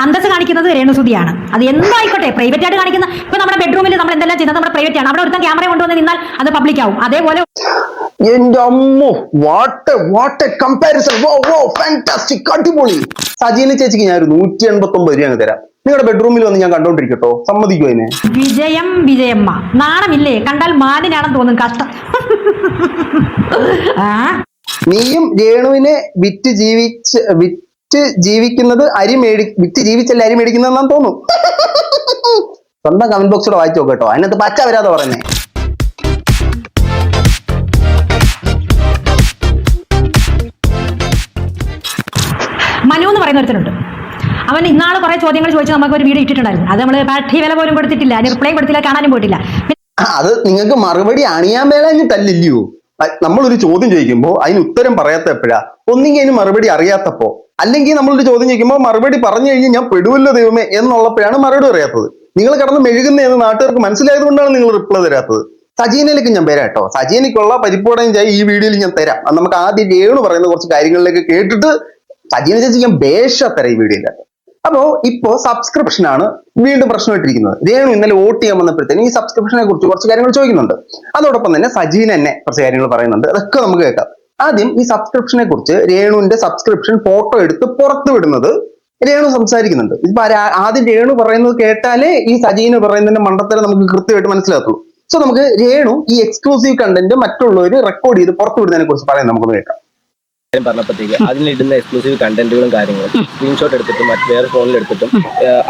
അന്തസ് കാണിക്കുന്നത് രേണുസുതിയാണ്. അത് എന്തായിക്കോട്ടെ, പ്രൈവറ്റ് ആയിട്ട് കാണിക്കുന്ന, ഇപ്പൊ നമ്മുടെ ബെഡ്റൂമിൽ നമ്മൾ എന്തെല്ലാം ചെയ്യുന്നത് നമ്മുടെ പ്രൈവറ്റ് ആണ്. അവിടെ ഒരുത്തൻ ക്യാമറ കൊണ്ടുവന്ന് നിന്നാൽ അത് പബ്ലിക് ആവും. അതേപോലെ എന്റെ അമ്മോ, വാട്ട് കമ്പാരിസൺ, ഫാന്റാസ്റ്റിക്, അടിപൊളി. സജീന ചേച്ചിക്ക് ഞാൻ ഒരു 189 രൂപ അങ്ങ് തരാം. നിങ്ങളുടെ ബെഡ്റൂമിൽ വന്ന് ഞാൻ കണ്ടോണ്ടിരിക്കട്ടോ, സമ്മതിക്കോ അതിനെ? വിജയമ്മ നാണമില്ലേ? കണ്ടാൽ മാനിനാണെന്ന് തോന്നും. കഷ്ടം. നീയും രേണുവിനെ വിറ്റ് ജീവിക്കുന്നത് വിറ്റ് ജീവിച്ചല്ല അരി മേടിക്കുന്നതെന്നാന്ന് തോന്നും. സ്വന്തം കമന്റ് ബോക്സിലൂടെ വായിച്ചു നോക്കട്ടോ, അതിനകത്ത് പച്ച വരാതെ പറഞ്ഞേ. മനു എന്ന് പറയുന്ന ഒരുത്തനുണ്ട്. അവൻ ഇന്നാള് കുറെ ചോദ്യങ്ങൾ ചോദിച്ചു നമുക്ക് ഒരു വീഡിയോ ഇട്ടിട്ടുണ്ടായിരുന്നു. അത് നമ്മള് പാഠ്യ വില പോലും കൊടുത്തിട്ടില്ല, റിപ്ലൈ കൊടുത്തില്ല, കാണാനും പോയിട്ടില്ല. അത് നിങ്ങൾക്ക് മറുപടി അണിയാൻ മേലാഞ്ഞിട്ടല്ലല്ലോ. നമ്മളൊരു ചോദ്യം ചോദിക്കുമ്പോൾ അതിന് ഉത്തരം പറയാത്ത എപ്പോഴാ? ഒന്നെങ്കിൽ അതിന് മറുപടി അറിയാത്തപ്പോ, അല്ലെങ്കിൽ നമ്മളൊരു ചോദ്യം ചോദിക്കുമ്പോൾ മറുപടി പറഞ്ഞു കഴിഞ്ഞാൽ ഞാൻ പെടുവല്ലോ ദൈവമേ എന്നുള്ളപ്പോഴാണ് മറുപടി അറിയാത്തത്. നിങ്ങൾ കിടന്ന് മെഴുകുന്നതെന്ന് നാട്ടുകാർക്ക് മനസ്സിലായത് കൊണ്ടാണ് നിങ്ങൾ റിപ്ലൈ തരാത്തത്. സജീനയിലേക്ക് ഞാൻ വരാം കേട്ടോ. സജീനയ്ക്കുള്ള പരിപ്പോടയും ചായ ഈ വീഡിയോയിൽ ഞാൻ തരാം. നമുക്ക് ആദ്യം രേണു പറയുന്ന കുറച്ച് കാര്യങ്ങളിലേക്ക് കേട്ടിട്ട് സജീന ചേച്ചി ഞാൻ ബേഷ തരാം ഈ വീഡിയോയിലാട്ടോ. അപ്പോ ഇപ്പോ സബ്സ്ക്രിപ്ഷൻ ആണ് വീണ്ടും പ്രശ്നമായിട്ടിരിക്കുന്നത്. രേണു ഇന്നലെ വോട്ട് ചെയ്യാൻ വന്നപ്പോഴത്തേനും ഈ സബ്സ്ക്രിപ്ഷനെ കുറിച്ച് കുറച്ച് കാര്യങ്ങൾ ചോദിക്കുന്നുണ്ട്. അതോടൊപ്പം തന്നെ സജീന തന്നെ കുറച്ച് കാര്യങ്ങൾ പറയുന്നുണ്ട്. അതൊക്കെ നമുക്ക് കേൾക്കാം. ആദ്യം ഈ സബ്സ്ക്രിപ്ഷനെ കുറിച്ച്, രേണുവിന്റെ സബ്സ്ക്രിപ്ഷൻ ഫോട്ടോ എടുത്ത് പുറത്തു വിടുന്നത് രേണു സംസാരിക്കുന്നുണ്ട്. ഇപ്പൊ ആദ്യം രേണു പറയുന്നത് കേട്ടാലേ ഈ സജീന പറയുന്നതിന്റെ മണ്ടത്തരം നമുക്ക് കൃത്യമായിട്ട് മനസ്സിലാക്കുള്ളൂ. സോ നമുക്ക് രേണു ഈ എക്സ്ക്ലൂസീവ് കണ്ടന്റ് മറ്റുള്ളവർ റെക്കോർഡ് ചെയ്ത് പുറത്തു വിടുന്നതിനെ കുറിച്ച് പറയാൻ നമുക്ക് കേൾക്കാം. പറഞ്ഞപ്പോഴത്തേക്ക് അതിലിടുന്ന എക്സ്ക്ലൂസീവ് കണ്ടന്റുകളും കാര്യങ്ങളും സ്ക്രീൻഷോട്ട് എടുത്തിട്ടും മറ്റു വേറെ ഫോണിൽ എടുത്തിട്ടും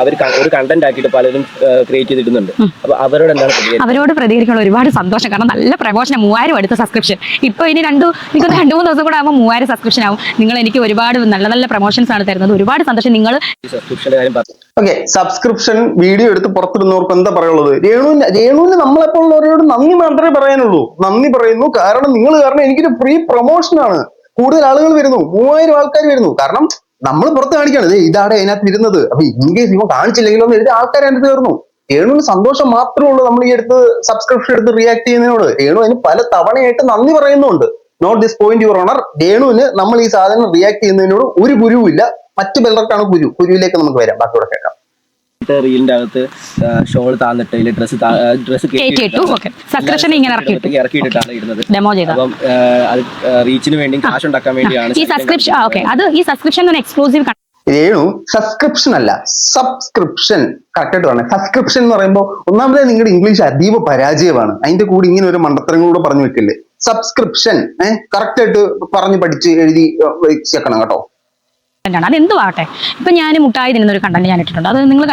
അവർ ഒരു കണ്ടന്റ് ആക്കിയിട്ട് പലരും ക്രിയേറ്റ് ചെയ്തിടുന്നുണ്ട്. അപ്പൊ അവരോട് എന്താണ് അവരോട് പ്രതികരിക്കാനുള്ള ഒരുപാട് സന്തോഷം. കാരണം നല്ല പ്രമോഷൻ, 3000 അടുത്ത സബ്സ്ക്രിപ്ഷൻ. ഇപ്പൊ ഇനി 2-3 ദിവസം കൂടെ ആകുമ്പോൾ 3000 സബ്സ്ക്രിപ്ഷൻ ആവും. നിങ്ങൾ എനിക്ക് ഒരുപാട് നല്ല പ്രമോഷൻസ് ആണ് തരുന്നത്. ഒരുപാട് സന്തോഷം. നിങ്ങൾ സബ്സ്ക്രിപ്ഷന്റെ കാര്യം പറഞ്ഞു. ഓക്കെ, സബ്സ്ക്രിപ്ഷൻ വീഡിയോ എടുത്ത് പുറത്തിടുന്നവർക്ക് എന്താ പറയുള്ളത്? രേണുവിന് നമ്മളെപ്പോലുള്ളവരോട് നന്ദി മാത്രമേ പറയാനുള്ളൂ. നന്ദി പറയുന്നു, കാരണം നിങ്ങൾ കാരണം എനിക്കൊരു ഫ്രീ പ്രൊമോഷൻ ആണ്. കൂടുതൽ ആളുകൾ വരുന്നു, 3000 ആൾക്കാർ വരുന്നു. കാരണം നമ്മൾ പുറത്ത് കാണിക്കാണ് ഇതാണ് അതിനകത്ത് ഇരുന്നത്. അപ്പൊ ഇൻകേസ് ഇവ കാണിച്ചില്ലെങ്കിലും ഒന്ന് എഴുതി ആൾക്കാർ അതിനകത്ത് കയറുന്നു. രേണുവിന് സന്തോഷം മാത്രമേ ഉള്ളൂ നമ്മൾ ഈ എടുത്ത് സബ്സ്ക്രിപ്ഷൻ എടുത്ത് റിയാക്ട് ചെയ്യുന്നതിനോട്. രേണു അതിന് പല തവണയായിട്ട് നന്ദി പറയുന്നുണ്ട്. Note this point your honour. രേണുവിന് നമ്മൾ ഈ സാധനം റിയാക്ട് ചെയ്യുന്നതിനോട് ഒരു കുരുവില്ല. മറ്റു പലർക്കാണ് കുരുവിലേക്ക് നമുക്ക് വരാം. ബാക്കിയോടെ കേൾക്കാം. റീലിന്റെ അകത്ത് ഷോൾ താന്നിട്ട് ഡ്രസ് ഇറക്കിയിട്ടാണ് ഇടുന്നത്. അപ്പം അത് റീച്ചിന് വേണ്ടി കാശ് ഉണ്ടാക്കാൻ വേണ്ടിയാണ് ഈ സബ്സ്ക്രിപ്ഷൻ എക്സ്ക്ലൂസീവ്. രേണു സബ്സ്ക്രിപ്ഷൻ അല്ല, സബ്സ്ക്രിപ്ഷൻ കറക്റ്റ് ആയിട്ട് പറഞ്ഞത്. സബ്സ്ക്രിപ്ഷൻ എന്ന് പറയുമ്പോൾ ഒന്നാമതേ നിങ്ങളുടെ ഇംഗ്ലീഷ് അതീവ പരാജയമാണ്. അതിന്റെ കൂടി ഇങ്ങനെ ഒരു മണ്ടത്തരങ്ങളൂടെ പറഞ്ഞു വെക്കില്ലേ. സബ്സ്ക്രിപ്ഷൻ കറക്റ്റ് ആയിട്ട് പറഞ്ഞ് പഠിച്ച് എഴുതി വെച്ചേക്കണം കേട്ടോ. അതെന്തുവാട്ടെ. ഇപ്പൊ ഞാൻ മുട്ടായി തിന്നുന്ന ഒരു കണ്ടന്റ് ഞാൻ ഇട്ടിട്ടുണ്ട്. അത് നിങ്ങൾ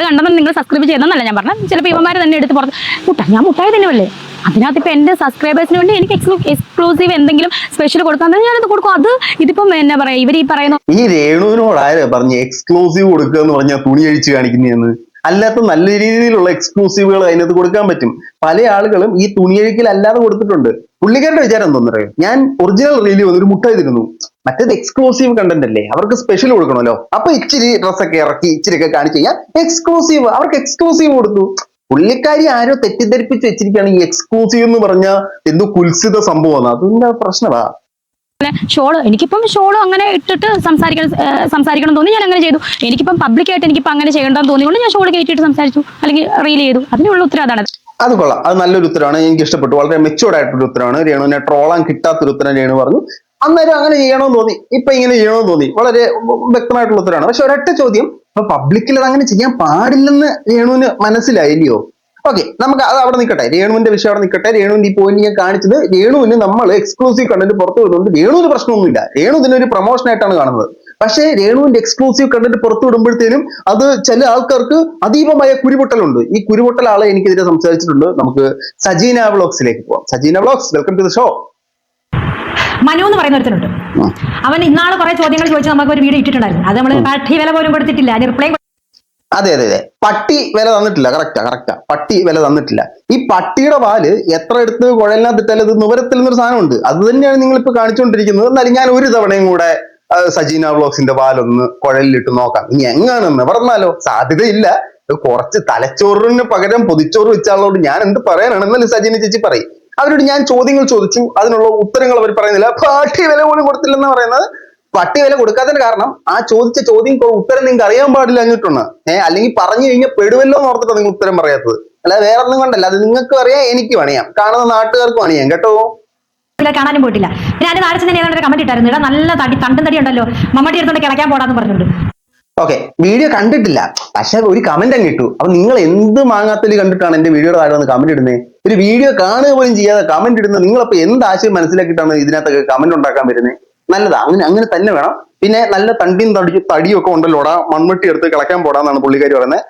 കണ്ടെന്ന് നിങ്ങൾ സബ്സ്ക്രൈബ് ചെയ്തെന്നല്ല ഞാൻ പറഞ്ഞത്. ചിലപ്പോൾ ഇവന്മാർ തന്നെ എടുത്ത് പുറത്ത് ഞാൻ മുട്ടായി തന്നെയല്ലേ. അതിനകത്ത് ഇപ്പൊ എന്റെ സബ്സ്ക്രൈബേഴ്സിന് വേണ്ടി എനിക്ക് എക്സ്ക്ലൂസീവ് എന്തെങ്കിലും സ്പെഷ്യൽ കൊടുക്കാൻ ഞാനത് കൊടുക്കും. അത് ഇതിപ്പം എന്നാ പറയാ, ഇവർ ഈ പറയുന്ന ഈ രേണുവിനോട് ആരാ പറഞ്ഞു എക്സ്ക്ലൂസീവ് കൊടുക്കുക എന്ന് പറഞ്ഞാൽ തുണി അഴിച്ച് കാണിക്കുന്നതെന്ന്? അല്ലാത്ത നല്ല രീതിയിലുള്ള എക്സ്ക്ലൂസീവുകൾ അതിനകത്ത് കൊടുക്കാൻ പറ്റും. പല ആളുകളും ഈ തുണിയഴിക്കൽ അല്ലാതെ കൊടുത്തിട്ടുണ്ട്. പുള്ളിക്കാരുടെ വിചാരം എന്താണെന്ന് അറിയാം, ഞാൻ ഒറിജിനൽ റീലി വന്നൊരു മുട്ടായി തരുന്നു. മറ്റേത് എക്സ്ക്ലൂസീവ് കണ്ടന്റ് അല്ലേ, അവർക്ക് സ്പെഷ്യൽ കൊടുക്കണമല്ലോ. അപ്പൊ ഇച്ചിരി ഡ്രസ്സൊക്കെ ഇറക്കി ഇച്ചിരിയൊക്കെ കാണിച്ചു കഴിഞ്ഞാൽ എക്സ്ക്ലൂസീവ്, അവർക്ക് എക്സ്ക്ലൂസീവ് കൊടുത്തു. പുള്ളിക്കാരി ആരോ തെറ്റിദ്ധരിപ്പിച്ച് വെച്ചിരിക്കുകയാണ് ഈ എക്സ്ക്ലൂസീവ് എന്ന് പറഞ്ഞാൽ എന്തോ കുൽസിത സംഭവമാണ്. അതിന്റെ പ്രശ്നമാ. ഷോള്, എനിക്കിപ്പം ഷോള് അങ്ങനെ ഇട്ടിട്ട് സംസാരിക്കണം തോന്നി ഞാൻ അങ്ങനെ ചെയ്തു. എനിക്കിപ്പം പബ്ലിക്കായിട്ട് എനിക്കിപ്പം അങ്ങനെ ചെയ്യണ്ടെന്ന് തോന്നിക്കൊണ്ട് ഞാൻ ഷോള് കയറ്റിയിട്ട് സംസാരിച്ചു, അല്ലെങ്കിൽ റീൽ ചെയ്തു. അതിനുള്ള ഉത്തരം അതാണ്. അത് കൊള്ളാം, അത് നല്ലൊരു ഉത്തരമാണ്, എനിക്ക് ഇഷ്ടപ്പെട്ടു. വളരെ മെച്ചൂർഡ് ആയിട്ടൊരു ഉത്തരമാണ്. രേണുവിനെ ട്രോളാൻ കിട്ടാത്തൊരു ഉത്തരം രേണു പറഞ്ഞു. അന്നേരം അങ്ങനെ ചെയ്യണമെന്ന് തോന്നി, ഇപ്പൊ ഇങ്ങനെ ചെയ്യണമെന്ന് തോന്നി. വളരെ വ്യക്തമായിട്ടുള്ള ഉത്തരമാണ്. പക്ഷെ ഒരൊറ്റ ചോദ്യം, ഇപ്പൊ പബ്ലിക്കിൽ അത് അങ്ങനെ ചെയ്യാൻ പാടില്ലെന്ന് രേണുവിന് മനസ്സിലായില്ലയോ? ഓക്കെ, നമുക്ക് അത് അവിടെ നിൽക്കട്ടെ. രേണുവിന്റെ വിഷയം അവിടെ നിൽക്കട്ടെ. രേണുവിന്റെ ഈ പോയിന്റ് ഞാൻ കാണിച്ചത്, രേണുവിന് നമ്മൾ എക്സ്ക്ലൂസീവ് കണ്ടന്റ് പുറത്തു വിടുന്നുണ്ട്. രേണുവിന് പ്രശ്നമൊന്നുമില്ല. രേണു ഇതിനൊരു പ്രൊമോഷൻ ആയിട്ടാണ് കാണുന്നത്. പക്ഷേ രേണുവിന്റെ എക്സ്ക്ലൂസീവ് കണ്ടന്റ് പുറത്തു വിടുമ്പോഴത്തേനും അത് ചില ആൾക്കാർക്ക് അതീവമായ കുരുപൊട്ടലുണ്ട്. ഈ കുരുപൊട്ടൽ ആളെ എനിക്കെതിരെ സംസാരിച്ചിട്ടുണ്ട്. നമുക്ക് സജീന വ്ളോഗ്സിലേക്ക് പോവാം. Sajeena vlogs, welcome to the show. Manu എന്ന് പറയുന്ന ഒരുത്തനുണ്ട്. അവൻ ഇന്നാള് കുറെ ചോദ്യങ്ങൾ ചോദിച്ചു നമുക്ക് ഒരു വീഡിയോ ഇട്ടിട്ടുണ്ടായിരുന്നു. അത് നമ്മൾ പാഠ്യ വില പോലും കൊടുത്തിട്ടില്ല, റിപ്ലൈ. അതെ, പട്ടി വില തന്നിട്ടില്ല. കറക്റ്റാ, പട്ടി വില തന്നിട്ടില്ല. ഈ പട്ടിയുടെ പാല് എത്ര എടുത്ത് കുഴലിനകത്തിട്ടാൽ ഇത് നുവരത്തിൽ നിന്നൊരു സാധനമുണ്ട്. അത് തന്നെയാണ് നിങ്ങളിപ്പോ കാണിച്ചുകൊണ്ടിരിക്കുന്നത്. എന്നാലും ഞാൻ ഒരു തവണയും കൂടെ സജീന വ്ളോഗ്സിന്റെ പാലൊന്ന് കുഴലിലിട്ട് നോക്കാം. ഇനി എങ്ങാണെന്ന് പറഞ്ഞാലോ സാധ്യതയില്ല. കുറച്ച് തലച്ചോറിന് പകരം പൊതിച്ചോറ് വെച്ചാളോട് ഞാൻ എന്ത് പറയാനാണെന്നല്ലേ സജീന ചേച്ചി പറയും. അവരോട് ഞാൻ ചോദ്യങ്ങൾ ചോദിച്ചു, അതിനുള്ള ഉത്തരങ്ങൾ അവർ പറയുന്നില്ല. പാട്ടി വില പോലും കൊടുത്തില്ലെന്ന് പറയുന്നത് പട്ടി വില കൊടുക്കാത്തതിന്റെ കാരണം ആ ചോദിച്ച ചോദ്യം ഉത്തരം നിങ്ങൾക്ക് അറിയാൻ പാടില്ല എന്നിട്ടാണ്. അല്ലെങ്കിൽ പറഞ്ഞു കഴിഞ്ഞാൽ പെടുവല്ലോ എന്ന് ഓർത്തിട്ടാണ് നിങ്ങൾ ഉത്തരം പറയാത്തത്. അല്ലാതെ വേറെ ഒന്നും കൊണ്ടല്ല. അത് നിങ്ങൾക്ക് അറിയാം, എനിക്കും അറിയാം, കാണുന്ന നാട്ടുകാർക്കും അറിയാം കേട്ടോ. കാണാനും പോയിട്ടില്ല. പിന്നെ അതിന്റെ താഴെ തന്നെ ഏതാണ്ട് കമന്റ് ഇട്ടായിരുന്നു, ഇവിടെ നല്ല തണ്ടും തടി ഉണ്ടല്ലോ, മമ്മട്ടി എടുത്തോണ്ട് കിളയ്ക്കാൻ പോടാന്ന് പറഞ്ഞിട്ടുണ്ട്. ഓക്കെ, വീഡിയോ കണ്ടിട്ടില്ല, പക്ഷെ ഒരു കമന്റ് അങ്ങ് ഇട്ടു. അപ്പൊ നിങ്ങൾ എന്ത് മാങ്ങാത്തല് കണ്ടിട്ടാണ് എന്റെ വീഡിയോയുടെ താഴെ വന്ന് കമന്റ് ഇടുന്നത്? ഒരു വീഡിയോ കാണുക പോലും ചെയ്യാതെ കമന്റ് ഇടുന്നത് നിങ്ങളപ്പോ എന്ത് ആശയം മനസ്സിലാക്കിയിട്ടാണ് ഇതിനകത്തൊക്കെ കമന്റ് ഉണ്ടാക്കാൻ വരുന്നത്? നല്ലതാ, അങ്ങനെ തന്നെ വേണം. പിന്നെ നല്ല തണ്ടിയും തടിയും ഒക്കെ ഉണ്ടല്ലോടാ, മൺവെട്ടി എടുത്ത് കിളയ്ക്കാൻ പോടാന്നാണ് പുള്ളിക്കാരി പറയുന്നത്.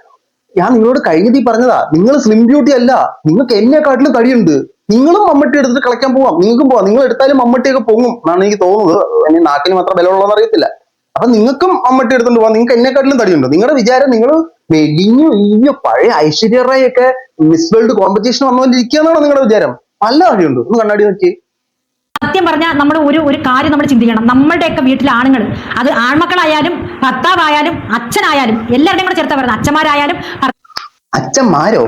ഞാൻ നിങ്ങളോട് കഴിഞ്ഞിട്ട് പറഞ്ഞതാ, നിങ്ങൾ സ്ലിം ബ്യൂട്ടി അല്ല, നിങ്ങൾക്ക് എന്നെക്കാട്ടിലും തടിയുണ്ട്. നിങ്ങളും മമ്മട്ടി എടുത്തിട്ട് കളിക്കാൻ പോവാം, നിങ്ങൾക്കും പോവാം. നിങ്ങൾ എടുത്താലും മമ്മട്ടിയൊക്കെ പൊങ്ങും എന്നാണ് എനിക്ക് തോന്നുന്നത്. ഇനി നാക്കിന് മാത്രം ബലമുള്ളതെന്ന് അറിയത്തില്ല. അപ്പൊ നിങ്ങൾക്കും മമ്മട്ടി എടുത്തോണ്ട് പോവാം, നിങ്ങൾക്ക് എന്നെക്കാട്ടിലും തടിയുണ്ട്. നിങ്ങളുടെ വിചാരം നിങ്ങൾ വെടിഞ്ഞു ഈ പഴയ ഐശ്വര്യ റായ് ഒക്കെ മിസ് വേൾഡ് കോമ്പറ്റീഷൻ വന്നുകൊണ്ടിരിക്കുകയെന്നാണോ നിങ്ങളുടെ വിചാരം? നല്ല തടിയുണ്ട്, ഒന്ന് കണ്ണാടി നോക്കി. സത്യം പറഞ്ഞാൽ നമ്മൾ ഒരു കാര്യം നമ്മൾ ചിന്തിക്കണം. നമ്മളുടെയൊക്കെ വീട്ടിലെ ആണുങ്ങൾ, അത് ആൺമക്കളായാലും ഭർത്താവായാലും അച്ഛനായാലും എല്ലാവരുടെയും കൂടെ ചേർത്താ പറയുന്നത്, അച്ഛന്മാരായാലും അച്ഛന്മാരോ?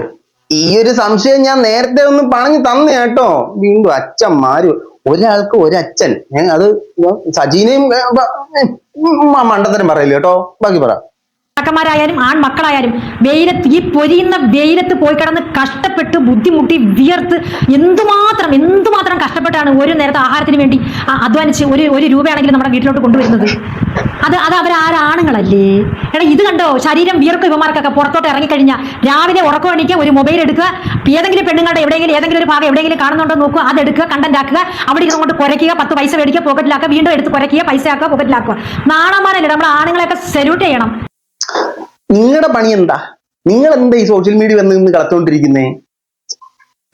ഈ ഒരു സംശയം ഞാൻ നേരത്തെ ഒന്ന് പറഞ്ഞു തന്നെ കേട്ടോ. വീണ്ടും അച്ഛന്മാര്, ഒരാൾക്ക് ഒരച്ഛൻ. അത് സജീനയും മണ്ടത്തരം പറയില്ല കേട്ടോ. ബാക്കി പറ. ായാലും ആൺമക്കളായാലും വെയിലത്ത്, ഈ പൊരിയുന്ന വെയിലത്ത് പോയി കിടന്ന് കഷ്ടപ്പെട്ട് ബുദ്ധിമുട്ടി വിയർത്ത് എന്തുമാത്രം കഷ്ടപ്പെട്ടാണ് ഒരു നേരത്തെ ആഹാരത്തിന് വേണ്ടി അധ്വാനിച്ച് ഒരു രൂപയാണെങ്കിലും നമ്മുടെ വീട്ടിലോട്ട് കൊണ്ടുവരുന്നത്. അത് അവരാണുങ്ങളല്ലേ? എടാ ഇത് കണ്ടോ, ശരീരം വിയർക്കും ഇവന്മാർക്കൊക്കെ. പുറത്തോട്ട് ഇറങ്ങിക്കഴിഞ്ഞാൽ രാവിലെ ഉറക്കം എണീക്കുക, ഒരു മൊബൈൽ എടുക്കുക, ഏതെങ്കിലും പെണ്ണുങ്ങളുടെ ഏതെങ്കിലും ഒരു ഭാഗം എവിടെയെങ്കിലും കാണുന്നുണ്ടോ നോക്കുക, അതെടുക്കുക, കണ്ടന്റ് ആക്കുക, അവിടെ ഇരുന്നുകൊണ്ട് കുരയ്ക്കുക, 10 പൈസ മേടിക്കുക, പോക്കറ്റിലാക്കുക, വീണ്ടും എടുത്ത് കുരയ്ക്കുക, പൈസ ആക്കുക, പോക്കറ്റിലാക്കുക. നാണന്മാരല്ലേ? നമ്മുടെ ആണുങ്ങളെയൊക്കെ സല്യൂട്ട് ചെയ്യണം. നിങ്ങളുടെ പണി എന്താ? നിങ്ങൾ എന്താ ഈ സോഷ്യൽ മീഡിയ വന്ന് നിന്ന് കളച്ചോണ്ടിരിക്കുന്നേ?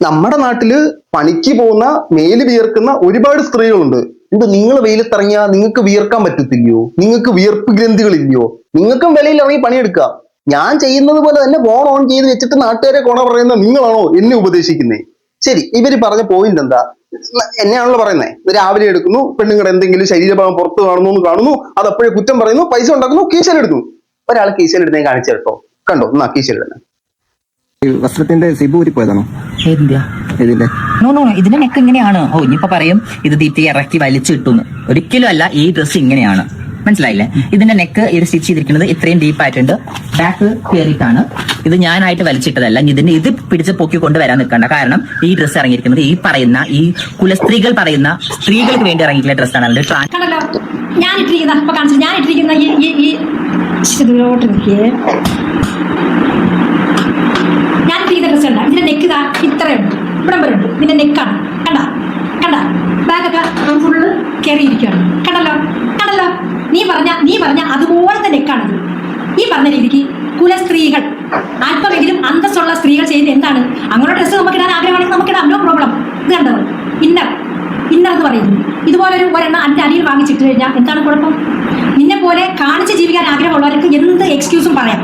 നമ്മുടെ നാട്ടില് പണിക്ക് പോകുന്ന, മേല് വിയർക്കുന്ന ഒരുപാട് സ്ത്രീകളുണ്ട്. എന്ത് നിങ്ങൾ വെയിലത്തിറങ്ങിയാൽ നിങ്ങൾക്ക് വിയർക്കാൻ പറ്റത്തില്ലയോ? നിങ്ങൾക്ക് വിയർപ്പ് ഗ്രന്ഥികളില്ലയോ? നിങ്ങൾക്കും വെളിയിൽ ഇറങ്ങി പണിയെടുക്കാം. ഞാൻ ചെയ്യുന്നത് പോലെ തന്നെ ഫോൺ ഓൺ ചെയ്ത് വെച്ചിട്ട് നാട്ടുകാരെ കോണ പറയുന്ന നിങ്ങളാണോ എന്നെ ഉപദേശിക്കുന്നേ? ശരി, ഇവര് പറഞ്ഞ പോയിന്റ് എന്താ? എന്നെയാണല്ലോ പറയുന്നത്. രാവിലെ എടുക്കുന്നു, പെണ്ണുങ്ങളുടെ എന്തെങ്കിലും ശരീരഭാഗം പുറത്ത് കാണുന്നു, അത് അപ്പോഴേ കുറ്റം പറയുന്നു, പൈസ ഉണ്ടാക്കുന്നു, കീശയിലെടുക്കുന്നു. ഒരാൾ കീശയിലിടുന്നേ കാണിച്ചു കേട്ടോ, കണ്ടോ? എന്നാ കീശയിലിടുന്നത് വസ്ത്രത്തിന്റെ സിബ് ഊരിപ്പോയതാണോ? ഇതിന്റെ ഇതിന്റെ നെക്ക് ഇങ്ങനെയാണ്. ഇനിയിപ്പോ പറയും ഇത് തീറ്റി ഇറക്കി വലിച്ചു കിട്ടുന്നു. ഒരിക്കലും അല്ല, ഈ ഡ്രസ് ഇങ്ങനെയാണ്, മനസ്സിലായില്ലേ? ഇതിന്റെ നെക്ക് ഇത് സ്റ്റിച്ച് ചെയ്തിരിക്കുന്നത് ഇത്രയും ഡീപ്പായിട്ടുണ്ട്, ബാക്ക് കയറിയിട്ടാണ്. ഇത് ഞാനായിട്ട് വലിച്ചിട്ടതല്ല. ഇത് പിടിച്ച് പൊക്കി കൊണ്ടുവരാൻ നിൽക്കണ്ട. കാരണം ഈ ഡ്രസ്സ് ഇറങ്ങിയിരിക്കുന്നത് ഈ പറയുന്ന ഈ കുലസ്ത്രീകൾ പറയുന്ന സ്ത്രീകൾക്ക് വേണ്ടി ഇറങ്ങിയിട്ടുള്ള ഡ്രസ്സാണ്. കണ്ടല്ലോ ഞാൻ ഇട്ടിരിക്കുന്ന ഈ ദൂരോട്ട് നോക്കിയേ, ഞാൻ ഇട്ടിരിക്കുന്ന ഡ്രസ്സ് കണ്ട, ഇതിന്റെ നെക്ക് ഇത്രയുണ്ട്, ഇവിടം വരെ ഉണ്ട്. ഇതിന്റെ നെക്കാണ്, കണ്ട ബാഗൊക്കെ ഫുള്ള് കയറിയിരിക്കുകയാണ്. കണ്ടല്ലോ നീ പറഞ്ഞ അതുപോലത്തെ നെക്കാണിത്. ഈ പറഞ്ഞ രീതിക്ക് കുലസ്ത്രീകൾ, അല്പമെങ്കിലും അന്തസ്സുള്ള സ്ത്രീകൾ ചെയ്യുന്നത് എന്താണ്? അങ്ങനെ ഡ്രസ്സ് നമുക്ക് ഇടാൻ ആഗ്രഹമാണെങ്കിൽ നമുക്ക് ഇടാം, നോ പ്രോബ്ലം. ഇത് കണ്ടോ, ഇന്നർ എന്ന് പറയുന്നു. ഇതുപോലെ ഒരെണ്ണം അതിന്റെ അടിയിൽ വാങ്ങിച്ചിട്ട് കഴിഞ്ഞാൽ എന്താണ് കുഴപ്പം? നിന്നെ പോലെ കാണിച്ച് ജീവിക്കാൻ ആഗ്രഹമുള്ളവർക്ക് എന്ത് എക്സ്ക്യൂസും പറയാം.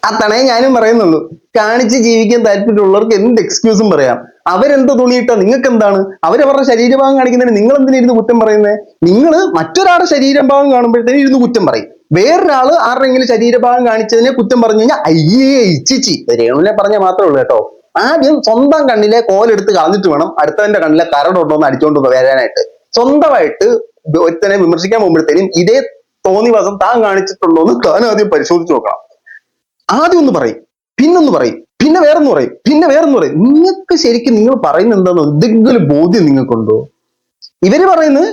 അത്തണേ ഞാനും പറയുന്നുള്ളൂ. കാണിച്ച് ജീവിക്കാൻ താല്പര്യമുള്ളവർക്ക് എന്ത് എക്സ്ക്യൂസും പറയാം. അവരെന്ത് തുണിയിട്ടാ നിങ്ങൾക്ക് എന്താണ്? അവരവരുടെ ശരീരഭാഗം കാണിക്കുന്നതിന് നിങ്ങൾ എന്തിനിരുന്ന് കുറ്റം പറയുന്നത്? നിങ്ങൾ മറ്റൊരാളുടെ ശരീരഭാഗം കാണുമ്പോഴത്തേനും ഇരുന്ന് കുറ്റം പറയും. വേറൊരാള് ആരുടെങ്കിലും ശരീരഭാഗം കാണിച്ചതിനെ കുറ്റം പറഞ്ഞു കഴിഞ്ഞാൽ അയ്യേ ഇച്ചിച്ചി. രേണുവിനെ പറഞ്ഞാൽ മാത്രമേ ഉള്ളൂ കേട്ടോ. ആദ്യം സ്വന്തം കണ്ണിലെ കോലെടുത്ത് കളഞ്ഞിട്ട് വേണം അടുത്തവന്റെ കണ്ണിലെ കരടുണ്ടോന്ന് അടിച്ചോണ്ട് വരാനായിട്ട്. സ്വന്തമായിട്ട് ഒരുത്തനെ വിമർശിക്കാൻ പോകുമ്പോഴത്തേനും ഇതേ തോന്നിവാസം താൻ കാണിച്ചിട്ടുണ്ടോ എന്ന് താൻ ആദ്യം പരിശോധിച്ച് നോക്കണം. ആദ്യം ഒന്ന് പറയും, പിന്നൊന്ന് പറയും, പിന്നെ വേറൊന്ന് പറയും, പിന്നെ വേറൊന്ന് പറയും. നിങ്ങൾക്ക് ശരിക്കും നിങ്ങൾ പറയുന്നത് എന്താണെന്ന് എന്തെങ്കിലും ബോധ്യം നിങ്ങൾക്കുണ്ടോ? ഇവര് പറയുന്നത്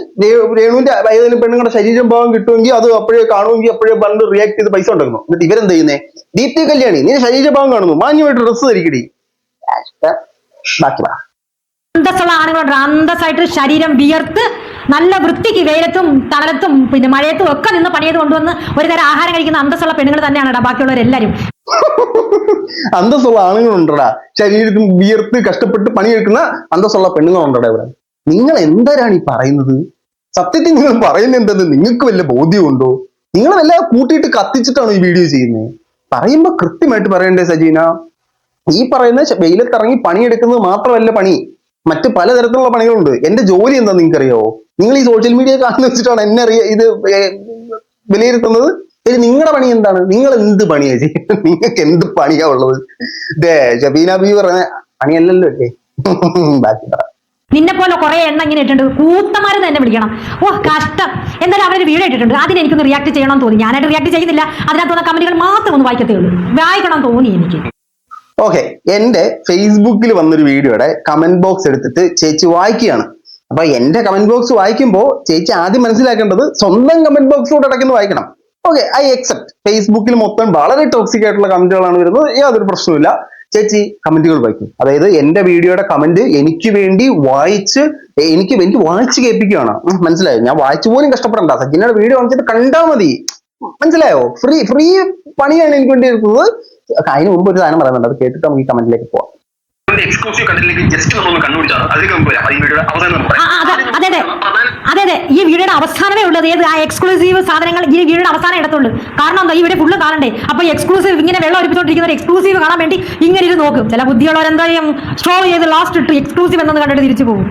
രേണുവിന്റെ ഏതെങ്കിലും പെണ്ണുങ്ങളുടെ ശരീരം ഭാഗം കിട്ടുമെങ്കിൽ അത് അപ്പോഴേ കാണുമെങ്കിൽ അപ്പോഴേ പണ്ട് റിയാക്ട് ചെയ്ത് പൈസ ഉണ്ടാക്കുന്നു. എന്നിട്ട് ഇവരെന്ത് ചെയ്യുന്നേ? ദീപ്തി കല്യാണി, നീ ശരീരഭാഗം കാണുന്നു, മാന്യമായിട്ട് ഡ്രസ്സ് ധരിക്കടി. ബാക്കി പറ. അന്തസ്സുള്ള ആണുങ്ങളുണ്ട്, അന്തസ്സായിട്ട് ശരീരം വിയർത്ത് നല്ല വൃത്തിക്ക് വെയിലത്തും തണലത്തും പിന്നെ മഴയത്തും ഒക്കെ നിന്ന് പണിയത് കൊണ്ടുവന്ന് ഒരു തരം ആഹാരം കഴിക്കുന്ന അന്തസ്സുള്ള പെണ്ണുങ്ങൾ തന്നെയാണ് ബാക്കിയുള്ളവരെല്ലാരും. അന്തസ്സുള്ള ആണുങ്ങളുണ്ടടാ, ശരീരത്തിൽ വിയർത്ത് കഷ്ടപ്പെട്ട് പണിയെടുക്കുന്ന അന്തസ്സുള്ള പെണ്ണുങ്ങളുണ്ടടാ ഇവിടെ. നിങ്ങൾ എന്തരാണ് ഈ പറയുന്നത്? സത്യത്തിൽ നിങ്ങൾ പറയുന്നത് എന്തെന്ന് നിങ്ങൾക്ക് വല്ല ബോധ്യമുണ്ടോ? നിങ്ങൾ വല്ല കൂട്ടിയിട്ട് കത്തിച്ചിട്ടാണോ ഈ വീഡിയോ ചെയ്യുന്നത്? പറയുമ്പോ കൃത്യമായിട്ട് പറയണ്ടേ സജീന? ഈ പറയുന്ന വെയിലത്തിറങ്ങി പണിയെടുക്കുന്നത് മാത്രമല്ല പണി, മറ്റ് പലതരത്തിലുള്ള പണികളുണ്ട്. എന്റെ ജോലി എന്താ നിങ്ങൾക്കറിയോ? നിങ്ങൾ ഈ സോഷ്യൽ മീഡിയ കാണുന്ന വെച്ചിട്ടാണ് എന്നെ ഇത് വിലയിരുത്തുന്നത്. നിങ്ങളുടെ പണി എന്താണ്? നിങ്ങൾ എന്ത് പണിയാ ചെയ്യുന്നത്? നിങ്ങൾക്ക് എന്ത് പണിയാ ഉള്ളത്? ഷബീന ബി പറഞ്ഞ പണിയല്ലല്ലോ അല്ലേ? ബാക്കി പറ. നിന്നെ പോലെ കുറെ എണ്ണ ഇങ്ങനെ ഇട്ടിട്ടുണ്ട്, കൂത്തമാര് തന്നെ വിളിക്കണം. ഓ കഷ്ടം. എന്തായാലും അവരൊരു വീഡിയോ ഇട്ടിട്ടുണ്ട്, അതിന് എനിക്കൊന്ന് റിയാക്ട് ചെയ്യണമെന്ന് തോന്നി. ഞാനായിട്ട് റിയാക്ട് ചെയ്യുന്നില്ല, അതിനകത്തുള്ള കമന്റുകൾ മാത്രം ഒന്ന് വായിക്കത്തേ ഉള്ളൂ. വായിക്കണം തോന്നി എനിക്ക്. ഓക്കെ, എന്റെ ഫേസ്ബുക്കിൽ വന്നൊരു വീഡിയോയുടെ കമന്റ് ബോക്സ് എടുത്തിട്ട് ചേച്ചി വായിക്കുകയാണ്. അപ്പൊ എന്റെ കമന്റ് ബോക്സ് വായിക്കുമ്പോൾ ചേച്ചി ആദ്യം മനസ്സിലാക്കേണ്ടത് സ്വന്തം കമന്റ് ബോക്സിലൂടെ ഇടയ്ക്കൊന്ന് വായിക്കണം. Okay, I except. ഫേസ്ബുക്കിൽ മൊത്തം വളരെ ടോക്സിക് ആയിട്ടുള്ള കമന്റുകളാണ് വരുന്നത്, യാതൊരു പ്രശ്നമില്ല. ചേച്ചി കമന്റുകൾ വായിക്കും. അതായത് എന്റെ വീഡിയോയുടെ കമന്റ് എനിക്ക് വേണ്ടി വായിച്ച് കേൾപ്പിക്കുകയാണ്. മനസ്സിലായോ? ഞാൻ വായിച്ചു പോലും കഷ്ടപ്പെടണ്ട, സജിനയുടെ വീഡിയോ വാങ്ങിച്ചിട്ട് കണ്ടാൽ മതി. മനസ്സിലായോ? ഫ്രീ പണിയാണ് എനിക്ക് വേണ്ടി എടുക്കുന്നത്. അതിന് മുമ്പ് ഒരു സാധനം പറയുന്നുണ്ട്, അത് കേട്ടിട്ട് നമുക്ക് ഈ കമന്റിലേക്ക് പോവാം. എക്സ്ക്ലൂസീവ് കണ്ടന്റിലേക്ക് ജസ്റ്റ് നമ്മളൊന്ന് കണ്ടുപിടിച്ചാണ് അതിലേക്ക് മുമ്പ് വരാം. ഈ വീഡിയോയുടെ അവസാനം അതെ, ഈ വീഡിയോയുടെ അവസാനമേ ഉള്ളത്. ഏത് ആ എക്സ്ക്ലൂസീവ് സാധനങ്ങൾ ഈ വീഡിയോയുടെ അവസാനം ഇടത്തുള്ളൂ. കാരണം എന്താ, ഈ വീഡിയോ ഫുള്ള് കാണണ്ടേ. അപ്പൊ എക്സ്ക്ലൂസീവ് ഇങ്ങനെ വെള്ളം ഒരിപ്പിച്ചോണ്ടിരിക്കുന്ന ഒരു എക്സ്ക്ലൂസീവ് കാണാൻ വേണ്ടി ഇങ്ങനെ ഇത് നോക്കും. ചില ബുദ്ധിയുള്ളവരെന്താ സ്ട്രോൾ ചെയ്ത് ലാസ്റ്റ് ഇട്ട് എക്സ്ക്ലൂസീവ് എന്നു കണ്ടിട്ട് തിരിച്ചു പോകും.